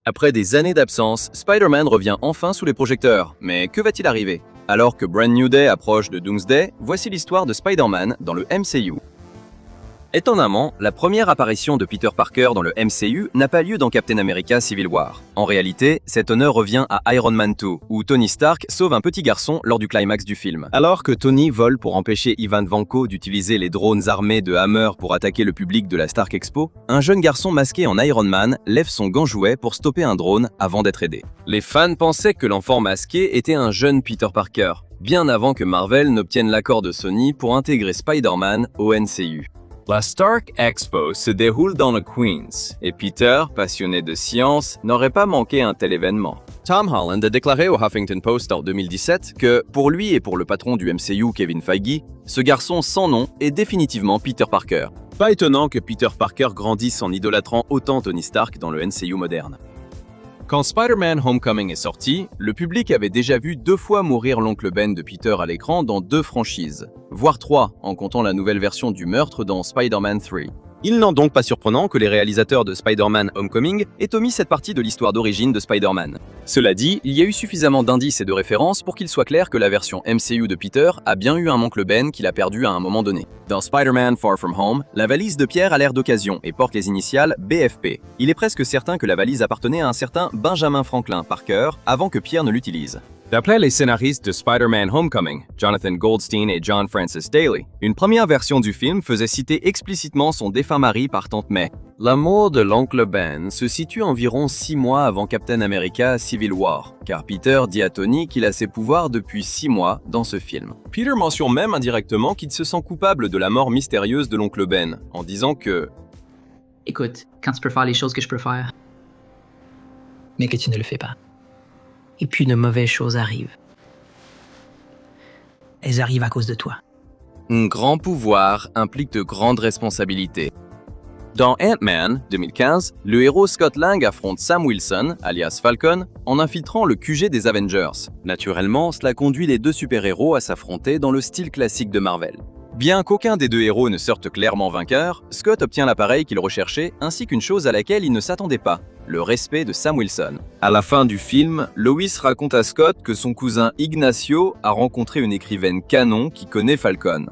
Après des années d'absence, Spider-Man revient enfin sous les projecteurs. Mais que va-t-il arriver? Alors que Brand New Day approche de Doomsday, voici l'histoire de Spider-Man dans le MCU. Étonnamment, la première apparition de Peter Parker dans le MCU n'a pas lieu dans Captain America Civil War. En réalité, cet honneur revient à Iron Man 2, où Tony Stark sauve un petit garçon lors du climax du film. Alors que Tony vole pour empêcher Ivan Vanko d'utiliser les drones armés de Hammer pour attaquer le public de la Stark Expo, un jeune garçon masqué en Iron Man lève son gant jouet pour stopper un drone avant d'être aidé. Les fans pensaient que l'enfant masqué était un jeune Peter Parker, bien avant que Marvel n'obtienne l'accord de Sony pour intégrer Spider-Man au MCU. La Stark Expo se déroule dans le Queens, et Peter, passionné de science, n'aurait pas manqué un tel événement. Tom Holland a déclaré au Huffington Post en 2017 que, pour lui et pour le patron du MCU Kevin Feige, ce garçon sans nom est définitivement Peter Parker. Pas étonnant que Peter Parker grandisse en idolâtrant autant Tony Stark dans le MCU moderne. Quand Spider-Man Homecoming est sorti, le public avait déjà vu 2 fois mourir l'oncle Ben de Peter à l'écran dans 2 franchises, voire 3 en comptant la nouvelle version du meurtre dans Spider-Man 3. Il n'est donc pas surprenant que les réalisateurs de Spider-Man Homecoming aient omis cette partie de l'histoire d'origine de Spider-Man. Cela dit, il y a eu suffisamment d'indices et de références pour qu'il soit clair que la version MCU de Peter a bien eu un oncle Ben qu'il a perdu à un moment donné. Dans Spider-Man Far From Home, la valise de Pierre a l'air d'occasion et porte les initiales BFP. Il est presque certain que la valise appartenait à un certain Benjamin Franklin Parker avant que Pierre ne l'utilise. D'après les scénaristes de Spider-Man Homecoming, Jonathan Goldstein et John Francis Daly, une première version du film faisait citer explicitement son défunt mari par Tante May. L'amour de l'oncle Ben se situe environ 6 mois avant Captain America Civil War, car Peter dit à Tony qu'il a ses pouvoirs depuis 6 mois dans ce film. Peter mentionne même indirectement qu'il se sent coupable de la mort mystérieuse de l'oncle Ben, en disant que « Écoute, quand tu peux faire les choses que je peux faire, mais que tu ne le fais pas. Et puis de mauvaises choses arrivent. Elles arrivent à cause de toi. » Un grand pouvoir implique de grandes responsabilités. Dans Ant-Man 2015, le héros Scott Lang affronte Sam Wilson, alias Falcon, en infiltrant le QG des Avengers. Naturellement, cela conduit les 2 super-héros à s'affronter dans le style classique de Marvel. Bien qu'aucun des 2 héros ne sorte clairement vainqueur, Scott obtient l'appareil qu'il recherchait ainsi qu'une chose à laquelle il ne s'attendait pas, le respect de Sam Wilson. À la fin du film, Lois raconte à Scott que son cousin Ignacio a rencontré une écrivaine canon qui connaît Falcon.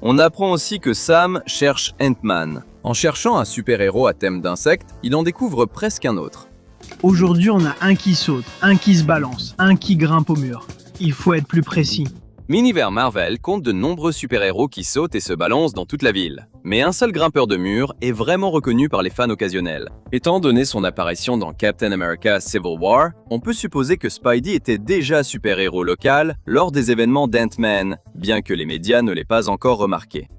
On apprend aussi que Sam cherche Ant-Man. En cherchant un super-héros à thème d'insectes, il en découvre presque un autre. Aujourd'hui, on a un qui saute, un qui se balance, un qui grimpe au mur. Il faut être plus précis. L'univers Marvel compte de nombreux super-héros qui sautent et se balancent dans toute la ville. Mais un seul grimpeur de mur est vraiment reconnu par les fans occasionnels. Étant donné son apparition dans Captain America Civil War, on peut supposer que Spidey était déjà super-héros local lors des événements d'Ant-Man, bien que les médias ne l'aient pas encore remarqué.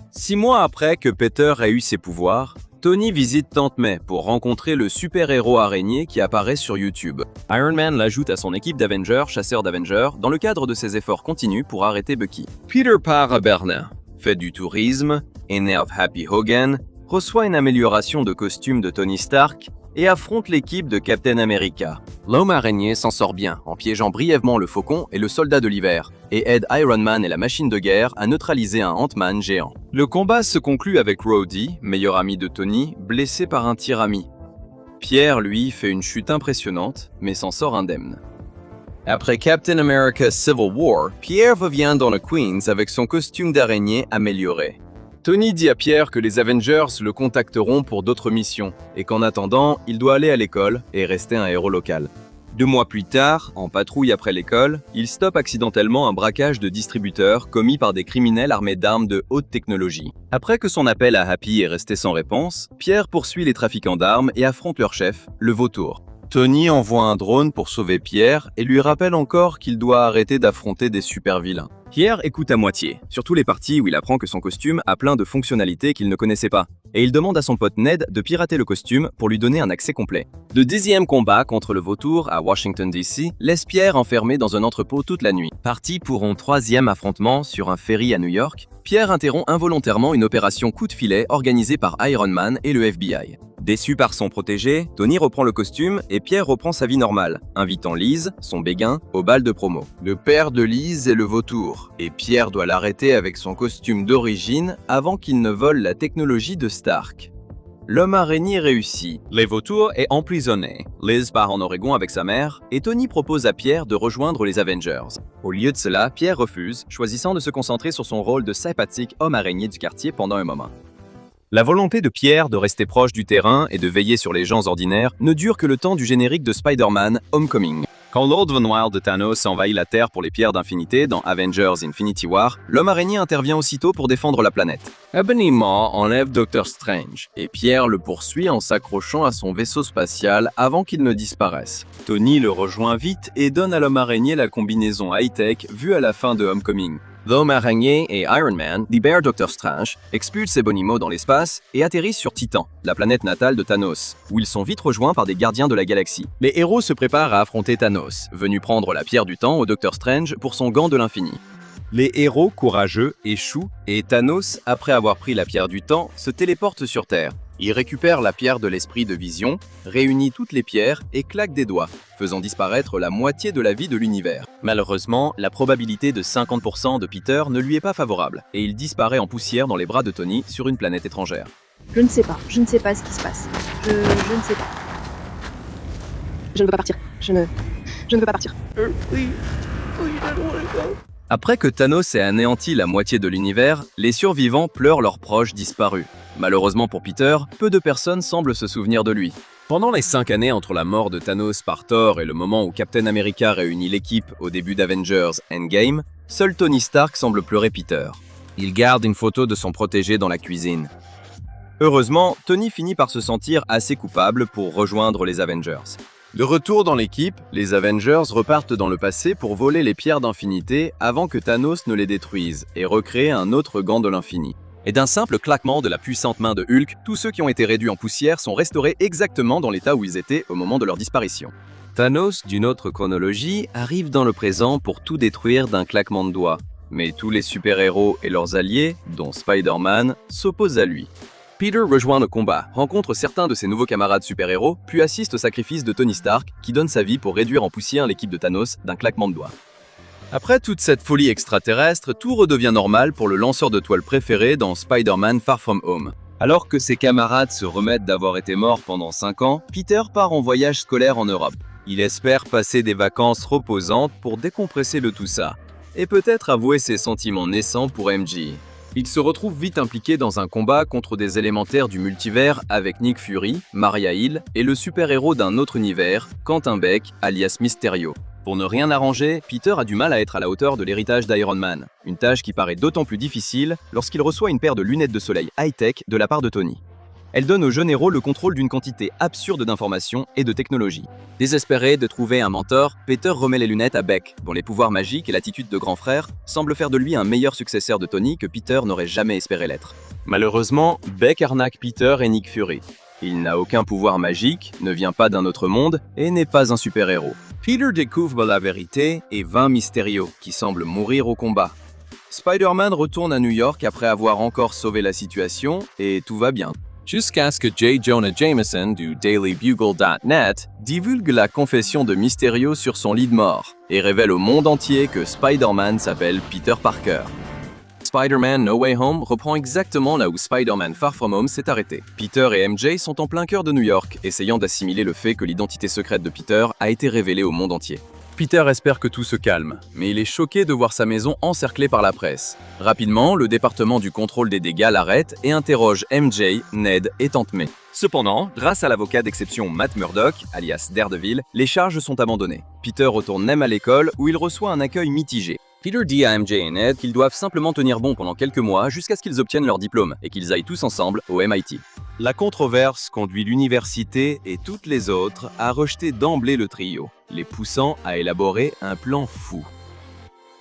6 mois après que Peter ait eu ses pouvoirs, Tony visite Tante May pour rencontrer le super-héros araignée qui apparaît sur YouTube. Iron Man l'ajoute à son équipe d'Avengers, chasseurs d'Avengers, dans le cadre de ses efforts continus pour arrêter Bucky. Peter part à Berlin, fait du tourisme, énerve Happy Hogan, reçoit une amélioration de costume de Tony Stark et affronte l'équipe de Captain America. L'homme araignée s'en sort bien en piégeant brièvement le Faucon et le Soldat de l'Hiver, et aide Iron Man et la Machine de Guerre à neutraliser un Ant-Man géant. Le combat se conclut avec Rhodey, meilleur ami de Tony, blessé par un tir-ami. Pierre, lui, fait une chute impressionnante, mais s'en sort indemne. Après Captain America Civil War, Pierre revient dans le Queens avec son costume d'araignée amélioré. Tony dit à Pierre que les Avengers le contacteront pour d'autres missions et qu'en attendant, il doit aller à l'école et rester un héros local. 2 mois plus tard, en patrouille après l'école, il stoppe accidentellement un braquage de distributeur commis par des criminels armés d'armes de haute technologie. Après que son appel à Happy est resté sans réponse, Pierre poursuit les trafiquants d'armes et affronte leur chef, le Vautour. Tony envoie un drone pour sauver Pierre et lui rappelle encore qu'il doit arrêter d'affronter des super-vilains. Pierre écoute à moitié, surtout les parties où il apprend que son costume a plein de fonctionnalités qu'il ne connaissait pas, et il demande à son pote Ned de pirater le costume pour lui donner un accès complet. Le 10e combat contre le Vautour à Washington DC laisse Pierre enfermé dans un entrepôt toute la nuit. Parti pour un 3e affrontement sur un ferry à New York, Pierre interrompt involontairement une opération coup de filet organisée par Iron Man et le FBI. Déçu par son protégé, Tony reprend le costume et Pierre reprend sa vie normale, invitant Liz, son béguin, au bal de promo. Le père de Liz est le Vautour, et Pierre doit l'arrêter avec son costume d'origine avant qu'il ne vole la technologie de Stark. L'homme araignée réussit, les vautours est emprisonné, Liz part en Oregon avec sa mère, et Tony propose à Pierre de rejoindre les Avengers. Au lieu de cela, Pierre refuse, choisissant de se concentrer sur son rôle de sympathique homme araignée du quartier pendant un moment. La volonté de Pierre de rester proche du terrain et de veiller sur les gens ordinaires ne dure que le temps du générique de Spider-Man Homecoming. Quand Lord Von Wild de Thanos envahit la Terre pour les pierres d'infinité dans Avengers Infinity War, l'homme araignée intervient aussitôt pour défendre la planète. Ebony Maw enlève Doctor Strange, et Pierre le poursuit en s'accrochant à son vaisseau spatial avant qu'il ne disparaisse. Tony le rejoint vite et donne à l'homme araignée la combinaison high-tech vue à la fin de Homecoming. L'homme araignée et Iron Man libèrent Doctor Strange, expulsent Ebony Maw dans l'espace et atterrissent sur Titan, la planète natale de Thanos, où ils sont vite rejoints par des gardiens de la galaxie. Les héros se préparent à affronter Thanos, venu prendre la pierre du temps au Doctor Strange pour son gant de l'infini. Les héros courageux échouent et Thanos, après avoir pris la pierre du temps, se téléporte sur Terre. Il récupère la pierre de l'esprit de vision, réunit toutes les pierres et claque des doigts, faisant disparaître la moitié de la vie de l'univers. Malheureusement, la probabilité de 50% de Peter ne lui est pas favorable, et il disparaît en poussière dans les bras de Tony sur une planète étrangère. Je ne sais pas ce qui se passe. Je ne sais pas. Je ne veux pas partir. Je ne veux pas partir. Après que Thanos ait anéanti la moitié de l'univers, les survivants pleurent leurs proches disparus. Malheureusement pour Peter, peu de personnes semblent se souvenir de lui. Pendant les 5 années entre la mort de Thanos par Thor et le moment où Captain America réunit l'équipe au début d'Avengers Endgame, seul Tony Stark semble pleurer Peter. Il garde une photo de son protégé dans la cuisine. Heureusement, Tony finit par se sentir assez coupable pour rejoindre les Avengers. De retour dans l'équipe, les Avengers repartent dans le passé pour voler les pierres d'infinité avant que Thanos ne les détruise et recréer un autre gant de l'infini. Et d'un simple claquement de la puissante main de Hulk, tous ceux qui ont été réduits en poussière sont restaurés exactement dans l'état où ils étaient au moment de leur disparition. Thanos, d'une autre chronologie, arrive dans le présent pour tout détruire d'un claquement de doigts. Mais tous les super-héros et leurs alliés, dont Spider-Man, s'opposent à lui. Peter rejoint le combat, rencontre certains de ses nouveaux camarades super-héros, puis assiste au sacrifice de Tony Stark, qui donne sa vie pour réduire en poussière l'équipe de Thanos d'un claquement de doigts. Après toute cette folie extraterrestre, tout redevient normal pour le lanceur de toile préféré dans Spider-Man Far From Home. Alors que ses camarades se remettent d'avoir été morts pendant 5 ans, Peter part en voyage scolaire en Europe. Il espère passer des vacances reposantes pour décompresser le tout ça, et peut-être avouer ses sentiments naissants pour MJ. Il se retrouve vite impliqué dans un combat contre des élémentaires du multivers avec Nick Fury, Maria Hill et le super-héros d'un autre univers, Quentin Beck, alias Mysterio. Pour ne rien arranger, Peter a du mal à être à la hauteur de l'héritage d'Iron Man, une tâche qui paraît d'autant plus difficile lorsqu'il reçoit une paire de lunettes de soleil high-tech de la part de Tony. Elle donne au jeune héros le contrôle d'une quantité absurde d'informations et de technologies. Désespéré de trouver un mentor, Peter remet les lunettes à Beck, dont les pouvoirs magiques et l'attitude de grand frère semblent faire de lui un meilleur successeur de Tony que Peter n'aurait jamais espéré l'être. Malheureusement, Beck arnaque Peter et Nick Fury. Il n'a aucun pouvoir magique, ne vient pas d'un autre monde et n'est pas un super-héros. Peter découvre la vérité et vainc Mysterio, qui semble mourir au combat. Spider-Man retourne à New York après avoir encore sauvé la situation et tout va bien. Jusqu'à ce que J. Jonah Jameson du DailyBugle.net divulgue la confession de Mysterio sur son lit de mort et révèle au monde entier que Spider-Man s'appelle Peter Parker. Spider-Man No Way Home reprend exactement là où Spider-Man Far From Home s'est arrêté. Peter et MJ sont en plein cœur de New York, essayant d'assimiler le fait que l'identité secrète de Peter a été révélée au monde entier. Peter espère que tout se calme, mais il est choqué de voir sa maison encerclée par la presse. Rapidement, le département du contrôle des dégâts l'arrête et interroge MJ, Ned et Tante May. Cependant, grâce à l'avocat d'exception Matt Murdock, alias Daredevil, les charges sont abandonnées. Peter retourne même à l'école où il reçoit un accueil mitigé. Peter dit à MJ et Ned qu'ils doivent simplement tenir bon pendant quelques mois jusqu'à ce qu'ils obtiennent leur diplôme et qu'ils aillent tous ensemble au MIT. La controverse conduit l'université et toutes les autres à rejeter d'emblée le trio, les poussant à élaborer un plan fou.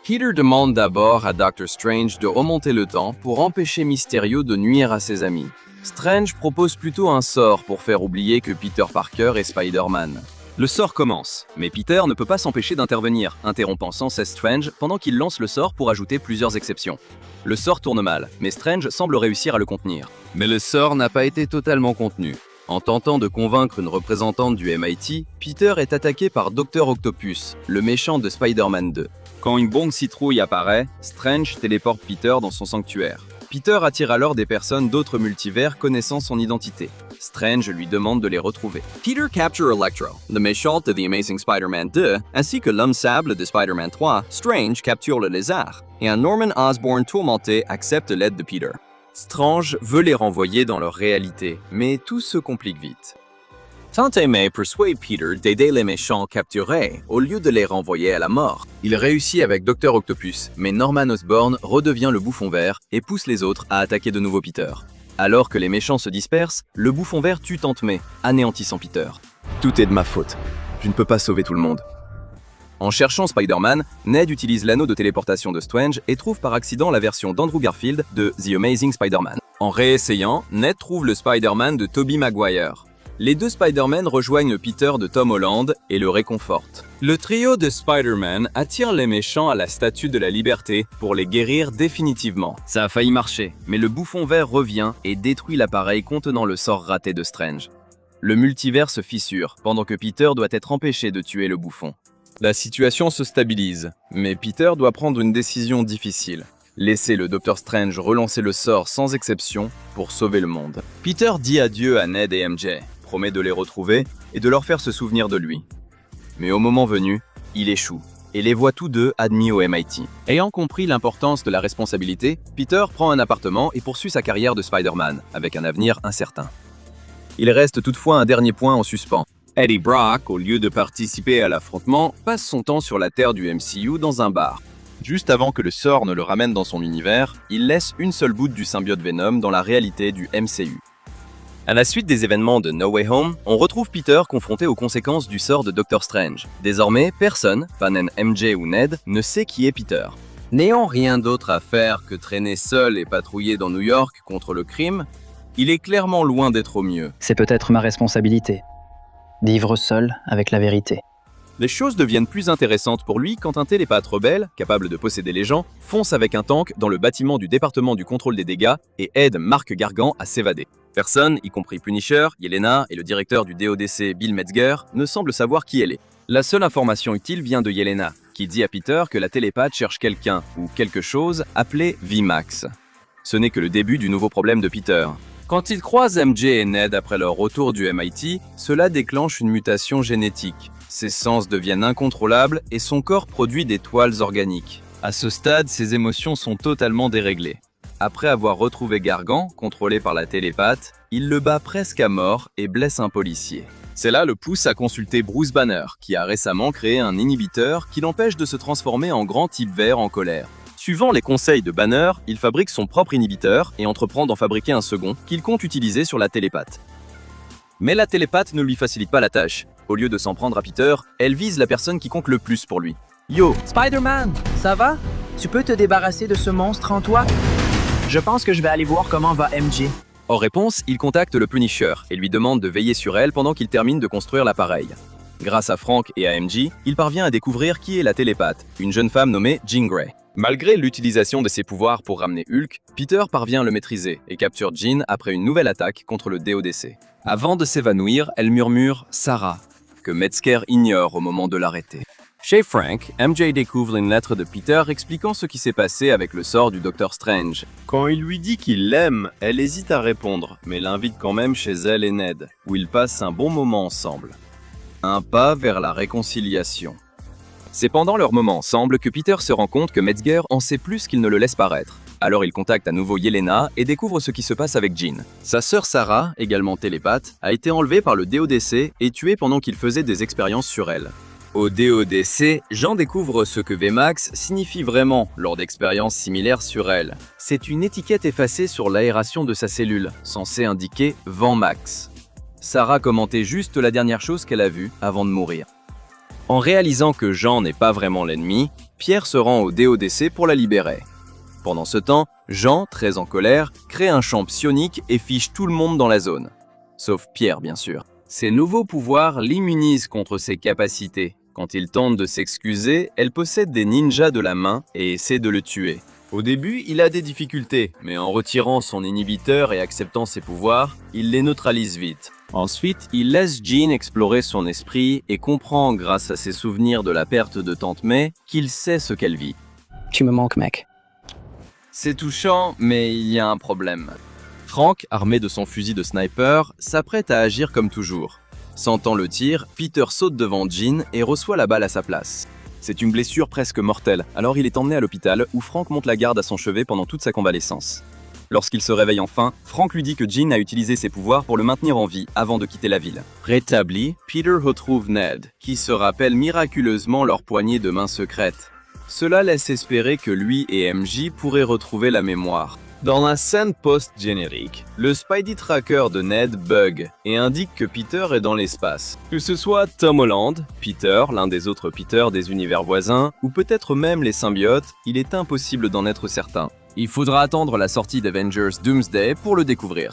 Peter demande d'abord à Doctor Strange de remonter le temps pour empêcher Mysterio de nuire à ses amis. Strange propose plutôt un sort pour faire oublier que Peter Parker est Spider-Man. Le sort commence, mais Peter ne peut pas s'empêcher d'intervenir, interrompant sans cesse Strange pendant qu'il lance le sort pour ajouter plusieurs exceptions. Le sort tourne mal, mais Strange semble réussir à le contenir. Mais le sort n'a pas été totalement contenu. En tentant de convaincre une représentante du MIT, Peter est attaqué par Dr. Octopus, le méchant de Spider-Man 2. Quand une bombe citrouille apparaît, Strange téléporte Peter dans son sanctuaire. Peter attire alors des personnes d'autres multivers connaissant son identité. Strange lui demande de les retrouver. Peter capture Electro, le méchant de The Amazing Spider-Man 2, ainsi que l'homme sable de Spider-Man 3. Strange capture le lézard, et un Norman Osborn tourmenté accepte l'aide de Peter. Strange veut les renvoyer dans leur réalité, mais tout se complique vite. Tante May persuade Peter d'aider les méchants capturés au lieu de les renvoyer à la mort. Il réussit avec Dr. Octopus, mais Norman Osborn redevient le bouffon vert et pousse les autres à attaquer de nouveau Peter. Alors que les méchants se dispersent, le bouffon vert tue Tante May, anéantissant Peter. Tout est de ma faute. Je ne peux pas sauver tout le monde. En cherchant Spider-Man, Ned utilise l'anneau de téléportation de Strange et trouve par accident la version d'Andrew Garfield de The Amazing Spider-Man. En réessayant, Ned trouve le Spider-Man de Tobey Maguire. Les deux Spider-Man rejoignent le Peter de Tom Holland et le réconfortent. Le trio de Spider-Man attire les méchants à la Statue de la Liberté pour les guérir définitivement. Ça a failli marcher, mais le bouffon vert revient et détruit l'appareil contenant le sort raté de Strange. Le multivers se fissure pendant que Peter doit être empêché de tuer le bouffon. La situation se stabilise, mais Peter doit prendre une décision difficile. Laisser le Dr. Strange relancer le sort sans exception pour sauver le monde. Peter dit adieu à Ned et MJ, promet de les retrouver et de leur faire se souvenir de lui. Mais au moment venu, il échoue et les voit tous deux admis au MIT. Ayant compris l'importance de la responsabilité, Peter prend un appartement et poursuit sa carrière de Spider-Man, avec un avenir incertain. Il reste toutefois un dernier point en suspens. Eddie Brock, au lieu de participer à l'affrontement, passe son temps sur la terre du MCU dans un bar. Juste avant que le sort ne le ramène dans son univers, il laisse une seule boute du symbiote Venom dans la réalité du MCU. À la suite des événements de No Way Home, on retrouve Peter confronté aux conséquences du sort de Doctor Strange. Désormais, personne, pas même MJ ou Ned, ne sait qui est Peter. N'ayant rien d'autre à faire que traîner seul et patrouiller dans New York contre le crime, il est clairement loin d'être au mieux. C'est peut-être ma responsabilité, de vivre seul avec la vérité. Les choses deviennent plus intéressantes pour lui quand un télépathe rebelle, capable de posséder les gens, fonce avec un tank dans le bâtiment du département du contrôle des dégâts et aide Mark Gargan à s'évader. Personne, y compris Punisher, Yelena et le directeur du DODC Bill Metzger, ne semble savoir qui elle est. La seule information utile vient de Yelena, qui dit à Peter que la télépathe cherche quelqu'un ou quelque chose appelé VMAX. Ce n'est que le début du nouveau problème de Peter. Quand il croise MJ et Ned après leur retour du MIT, cela déclenche une mutation génétique. Ses sens deviennent incontrôlables et son corps produit des toiles organiques. À ce stade, ses émotions sont totalement déréglées. Après avoir retrouvé Gargan, contrôlé par la télépathe, il le bat presque à mort et blesse un policier. Cela le pousse à consulter Bruce Banner, qui a récemment créé un inhibiteur qui l'empêche de se transformer en grand type vert en colère. Suivant les conseils de Banner, il fabrique son propre inhibiteur et entreprend d'en fabriquer un second qu'il compte utiliser sur la télépathe. Mais la télépathe ne lui facilite pas la tâche. Au lieu de s'en prendre à Peter, elle vise la personne qui compte le plus pour lui. Yo, Spider-Man, ça va? Tu peux te débarrasser de ce monstre en toi? Je pense que je vais aller voir comment va MJ. En réponse, il contacte le Punisher et lui demande de veiller sur elle pendant qu'il termine de construire l'appareil. Grâce à Frank et à MJ, il parvient à découvrir qui est la télépathe, une jeune femme nommée Jean Grey. Malgré l'utilisation de ses pouvoirs pour ramener Hulk, Peter parvient à le maîtriser et capture Jean après une nouvelle attaque contre le DODC. Avant de s'évanouir, elle murmure « Sarah », que Metzger ignore au moment de l'arrêter. Chez Frank, MJ découvre une lettre de Peter expliquant ce qui s'est passé avec le sort du Dr. Strange. Quand il lui dit qu'il l'aime, elle hésite à répondre, mais l'invite quand même chez elle et Ned, où ils passent un bon moment ensemble. Un pas vers la réconciliation. C'est pendant leur moment ensemble que Peter se rend compte que Metzger en sait plus qu'il ne le laisse paraître. Alors il contacte à nouveau Yelena et découvre ce qui se passe avec Jean. Sa sœur Sarah, également télépathe, a été enlevée par le DODC et tuée pendant qu'il faisait des expériences sur elle. Au DODC, Jean découvre ce que VMAX signifie vraiment lors d'expériences similaires sur elle. C'est une étiquette effacée sur l'aération de sa cellule, censée indiquer « VentMax ». Sarah commentait juste la dernière chose qu'elle a vue avant de mourir. En réalisant que Jean n'est pas vraiment l'ennemi, Pierre se rend au DODC pour la libérer. Pendant ce temps, Jean, très en colère, crée un champ psionique et fiche tout le monde dans la zone. Sauf Pierre, bien sûr. Ses nouveaux pouvoirs l'immunisent contre ses capacités. Quand il tente de s'excuser, elle possède des ninjas de la main et essaie de le tuer. Au début, il a des difficultés, mais en retirant son inhibiteur et acceptant ses pouvoirs, il les neutralise vite. Ensuite, il laisse Jean explorer son esprit et comprend, grâce à ses souvenirs de la perte de Tante May, qu'il sait ce qu'elle vit. Tu me manques, mec. C'est touchant, mais il y a un problème. Frank, armé de son fusil de sniper, s'apprête à agir comme toujours. Sentant le tir, Peter saute devant Jean et reçoit la balle à sa place. C'est une blessure presque mortelle, alors il est emmené à l'hôpital où Frank monte la garde à son chevet pendant toute sa convalescence. Lorsqu'il se réveille enfin, Frank lui dit que Jean a utilisé ses pouvoirs pour le maintenir en vie avant de quitter la ville. Rétabli, Peter retrouve Ned, qui se rappelle miraculeusement leur poignée de main secrète. Cela laisse espérer que lui et MJ pourraient retrouver la mémoire. Dans la scène post-générique, le Spidey Tracker de Ned bug et indique que Peter est dans l'espace. Que ce soit Tom Holland, Peter, l'un des autres Peter des univers voisins, ou peut-être même les symbiotes, il est impossible d'en être certain. Il faudra attendre la sortie d'Avengers Doomsday pour le découvrir.